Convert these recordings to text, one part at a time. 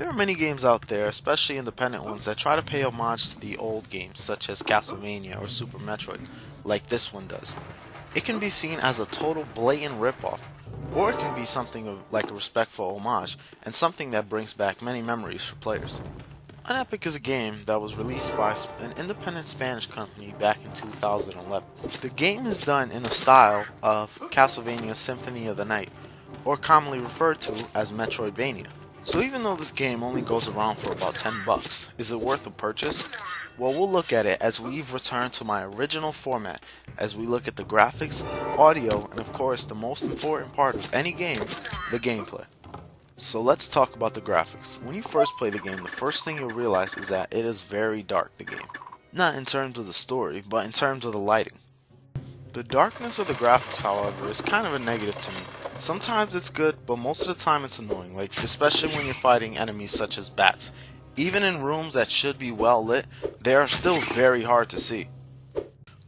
There are many games out there, especially independent ones, that try to pay homage to the old games, such as Castlevania or Super Metroid, like this one does. It can be seen as a total blatant ripoff, or it can be something like a respectful homage, and something that brings back many memories for players. Unepic is a game that was released by an independent Spanish company back in 2011. The game is done in the style of Castlevania Symphony of the Night, or commonly referred to as Metroidvania. So even though this game only goes around for about 10 bucks, is it worth a purchase? Well, we'll look at it as we've returned to my original format, as we look at the graphics, audio, and of course the most important part of any game, the gameplay. So let's talk about the graphics. When you first play the game, the first thing you'll realize is that it is very dark, the game. Not in terms of the story, but in terms of the lighting. The darkness of the graphics, however, is kind of a negative to me. Sometimes it's good, but most of the time it's annoying, like especially when you're fighting enemies such as bats. Even in rooms that should be well lit, they are still very hard to see.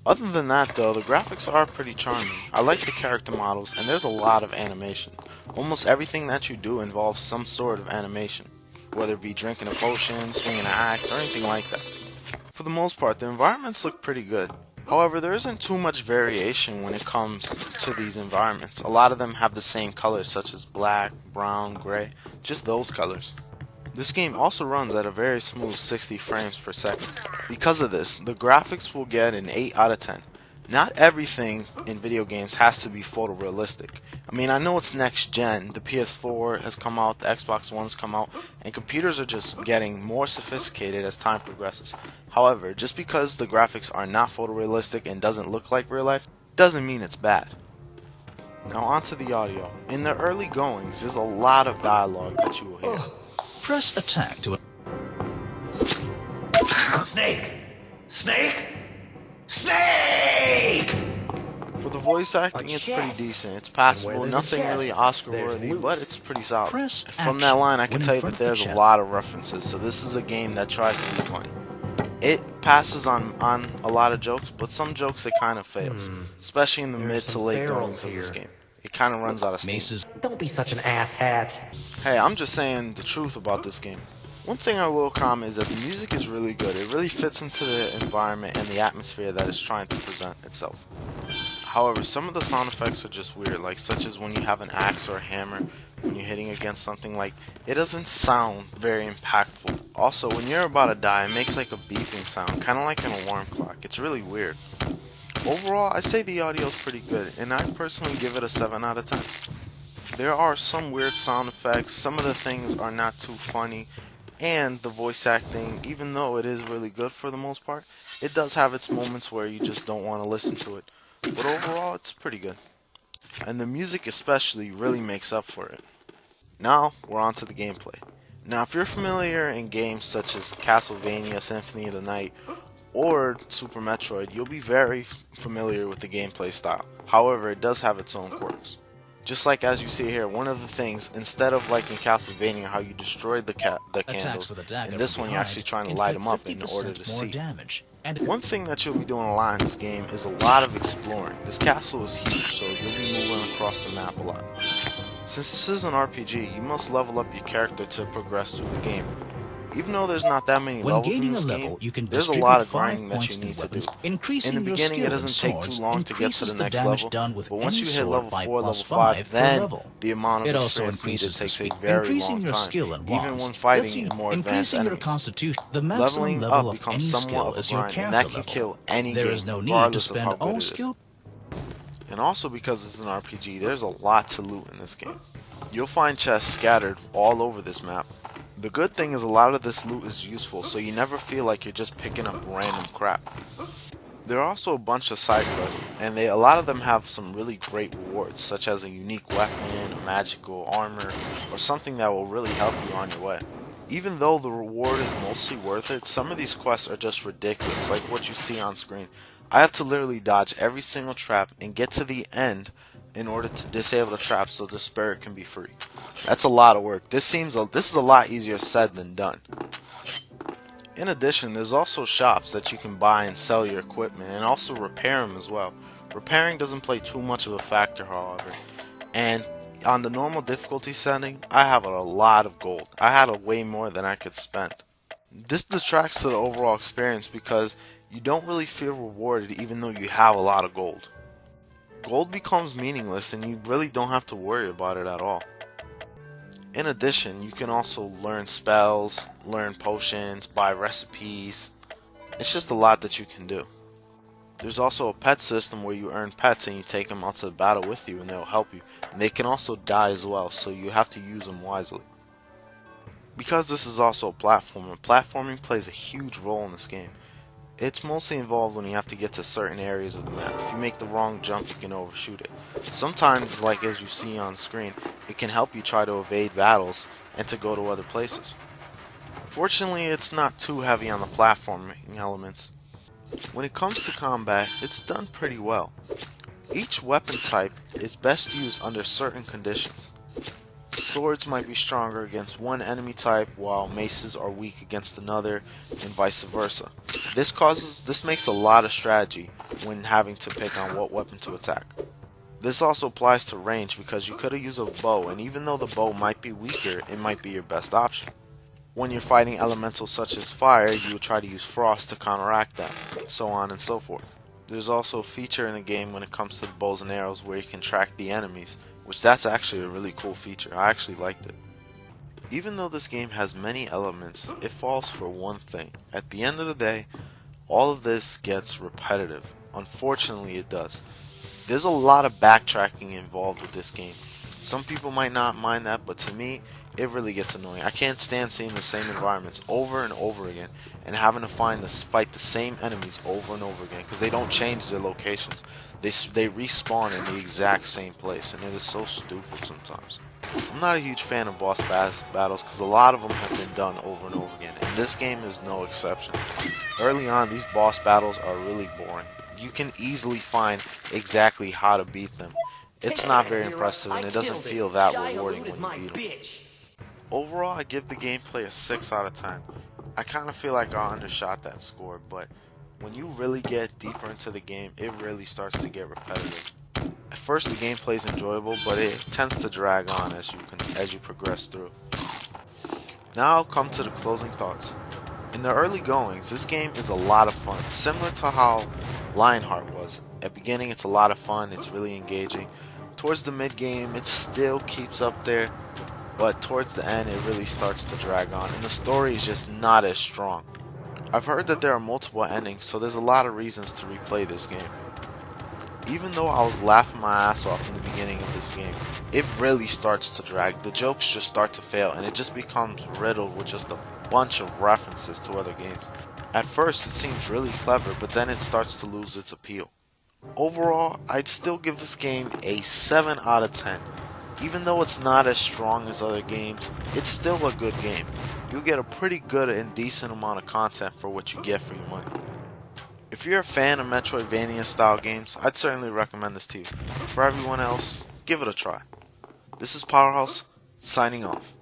Other than that though, the graphics are pretty charming. I like the character models, and there's a lot of animation. Almost everything that you do involves some sort of animation, whether it be drinking a potion, swinging an axe, or anything like that. For the most part, the environments look pretty good. However, there isn't too much variation when it comes to these environments. A lot of them have the same colors such as black, brown, gray, just those colors. This game also runs at a very smooth 60 frames per second. Because of this, the graphics will get an 8 out of 10. Not everything in video games has to be photorealistic. I mean, I know it's next gen, the PS4 has come out, the Xbox One has come out, and computers are just getting more sophisticated as time progresses. However, just because the graphics are not photorealistic and doesn't look like real life, doesn't mean it's bad. Now onto the audio. In the early goings, there's a lot of dialogue that you will hear. Press attack to... Snake! Snake! Snake! For the voice acting, it's pretty decent. It's passable, nothing really Oscar worthy, but it's pretty solid. Press From that line, I can when tell in you front that of the there's a chat. lot of references, so this is a game that tries to be funny. It passes on a lot of jokes, but some jokes it kind of fails, especially in the mid to late goings of this game. It kind of runs out of steam. Maces. Don't be such an asshat. Hey, I'm just saying the truth about this game. One thing I will comment is that the music is really good. It really fits into the environment and the atmosphere that it's trying to present itself. However, some of the sound effects are just weird, like such as when you have an axe or a hammer, when you're hitting against something, like it doesn't sound very impactful. Also, when you're about to die, it makes like a beeping sound, kind of like an alarm clock. It's really weird. Overall, I say the audio is pretty good, and I personally give it a 7 out of 10. There are some weird sound effects, some of the things are not too funny, and the voice acting, even though it is really good for the most part, it does have its moments where you just don't want to listen to it. But overall, it's pretty good. And the music especially really makes up for it. Now, we're on to the gameplay. Now, if you're familiar in games such as Castlevania, Symphony of the Night, or Super Metroid, you'll be very familiar with the gameplay style. However, it does have its own quirks. Just like as you see here, one of the things, instead of like in Castlevania how you destroyed the candles, in this one you're actually trying to light them up in order to see. One thing that you'll be doing a lot in this game is a lot of exploring. This castle is huge, so you'll be moving across the map a lot. Since this is an RPG, you must level up your character to progress through the game. Even though there's not that many When levels in gaining this a level, game, you can there's a distribute lot of 5 grinding that points you to need to do. weapons. Increasing In the your beginning, skill it doesn't in take swords too long to get to increases the next damage level, done with but once any you hit sword level by 4, level +5 5, per then level. the amount of It also experience needed increases the takes a speed. very Increasing long your time, skill in even wands. when fighting Let's see, in more advanced increasing your enemies. constitution, the maximum Leveling level up of becomes any somewhat skill of a is your grind, and character that can level. kill any There game, is no need to regardless of spend how good all it is. skill. And also because it's an RPG, there's a lot to loot in this game. You'll find chests scattered all over this map. The good thing is a lot of this loot is useful, so you never feel like you're just picking up random crap. There are also a bunch of side quests, and a lot of them have some really great rewards, such as a unique weapon, a magical armor, or something that will really help you on your way. Even though the reward is mostly worth it, some of these quests are just ridiculous, like what you see on screen. I have to literally dodge every single trap and get to the end in order to disable the trap so the spirit can be free. That's a lot of work. This is a lot easier said than done. In addition, there's also shops that you can buy and sell your equipment, and also repair them as well. Repairing doesn't play too much of a factor, however, and On the normal difficulty setting, I have a lot of gold. I had a way more than I could spend. This detracts to the overall experience because you don't really feel rewarded even though you have a lot of gold. Gold becomes meaningless and you really don't have to worry about it at all. In addition, you can also learn spells, learn potions, buy recipes. It's just a lot that you can do. There's also a pet system where you earn pets and you take them out to the battle with you and they'll help you. And they can also die as well, so you have to use them wisely. Because this is also a platformer, platforming plays a huge role in this game. It's mostly involved when you have to get to certain areas of the map. If you make the wrong jump, you can overshoot it. Sometimes, like as you see on screen, it can help you try to evade battles and to go to other places. Fortunately, it's not too heavy on the platforming elements. When it comes to combat, it's done pretty well. Each weapon type is best used under certain conditions. Swords might be stronger against one enemy type while maces are weak against another and vice versa. This makes a lot of strategy when having to pick on what weapon to attack. This also applies to range because you could have used a bow, and even though the bow might be weaker, it might be your best option. When you're fighting elementals such as fire, you would try to use frost to counteract them, so on and so forth. There's also a feature in the game when it comes to the bows and arrows where you can track the enemies, which that's actually a really cool feature. I actually liked it. Even though this game has many elements, it falls for one thing. At the end of the day, all of this gets repetitive. Unfortunately, it does. There's a lot of backtracking involved with this game. Some people might not mind that, but to me, it really gets annoying. I can't stand seeing the same environments over and over again and having to fight the same enemies over and over again because they don't change their locations. They respawn in the exact same place, and it is so stupid sometimes. I'm not a huge fan of boss battles because a lot of them have been done over and over again, and this game is no exception. Early on, these boss battles are really boring. You can easily find exactly how to beat them. It's not very impressive, and it doesn't feel that rewarding when you beat them. Overall, I give the gameplay a 6 out of 10. I kind of feel like I undershot that score, but when you really get deeper into the game, it really starts to get repetitive. At first, the gameplay is enjoyable, but it tends to drag on as you progress through. Now I'll come to the closing thoughts. In the early goings, this game is a lot of fun, similar to how Lionheart was. At the beginning, it's a lot of fun, it's really engaging. Towards the mid game, it still keeps up there, but towards the end, it really starts to drag on, and the story is just not as strong. I've heard that there are multiple endings, so there's a lot of reasons to replay this game. Even though I was laughing my ass off in the beginning of this game, it really starts to drag. The jokes just start to fail, and it just becomes riddled with just a bunch of references to other games. At first, it seems really clever, but then it starts to lose its appeal. Overall, I'd still give this game a 7 out of 10. Even though it's not as strong as other games, it's still a good game. You'll get a pretty good and decent amount of content for what you get for your money. If you're a fan of Metroidvania style games, I'd certainly recommend this to you. For everyone else, give it a try. This is Pow3rh0use, signing off.